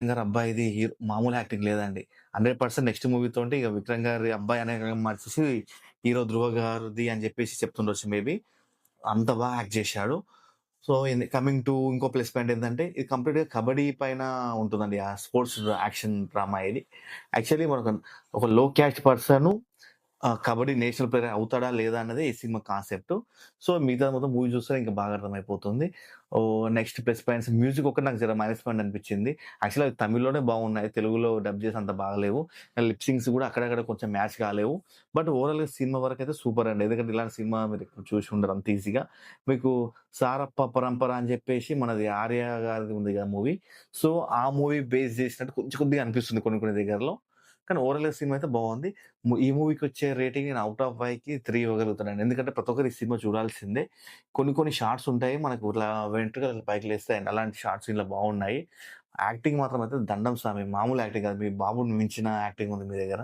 గారి అబ్బాయిది మామూలు యాక్టింగ్ లేదండి. 100% నెక్స్ట్ మూవీతోటి ఇక 'విక్రమ్' గారి అబ్బాయి అనే మార్చేసి హీరో 'ధ్రువ' గారిది అని చెప్పేసి చెప్తుండొచ్చు మేబీ. అంత బాగా యాక్ట్ చేశాడు. సో, కమింగ్ టు ఇంకో ప్లస్ పాయింట్ ఏందంటే, ఇది కంప్లీట్‌గా కబడ్డీ పైన ఉంటుందండి. ఆ స్పోర్ట్స్ యాక్షన్ డ్రామా ఇది. యాక్చువల్లీ మనకు ఒక లో caste person kabaddi national player అవుతాడా? లేదా? అన్నదే ఈ సినిమా కాన్సెప్ట్. సో, మిగతాది మొత్తం మూవీ చూస్తే ఇంకా బాగా అర్థమైపోతుంది. నెక్స్ట్ ప్లస్ పాయింట్స్ మ్యూజిక్ ఒకటి నాకు జర మైనస్ పాయింట్ అనిపించింది. యాక్చువల్లీ అవి తమిళ్‌లోనే బాగున్నాయి. తెలుగులో డబ్ చేసి అంత బాగలేవు. లిప్ సింక్స్ కూడా అక్కడక్కడ కొంచెం మ్యాచ్ కాలేవు. బట్ ఓవరాల్‌గా సినిమా వరకైతే సూపర్ అండి. ఎందుకంటే ఇలాంటి సినిమా మీరు ఎప్పుడు చూసి ఉండరు అంత ఈజీగా. మీకు 'సారప్ప పరంపర' అని చెప్పేసి మనది 'ఆర్య' గారిది ఉంది కదా మూవీ. సో, ఆ మూవీ బేస్ చేసినట్టు కొంచెం కొద్దిగా అనిపిస్తుంది కొన్ని కొన్ని దగ్గరలో. కానీ ఓవరాల్‌గా సినిమా అయితే బాగుంది. ఈ మూవీకొచ్చే రేటింగ్ నేను ఔట్ ఆఫ్ 5కి 3 ఇవ్వగలుగుతానండి. ఎందుకంటే ప్రతి ఒక్కరు ఈ సినిమా చూడాల్సిందే. కొన్ని కొన్ని షార్ట్స్ ఉంటాయి. మనకు ఇట్లా వెంట్రుకలు పైకి లేస్తాయండి. అలాంటి షార్ట్స్ ఇందులో బాగున్నాయి. యాక్టింగ్ మాత్రం అయితే దండం స్వామి. మామూలు యాక్టింగ్ కాదు. మీ బాబుని మించిన యాక్టింగ్ ఉంది మీ దగ్గర.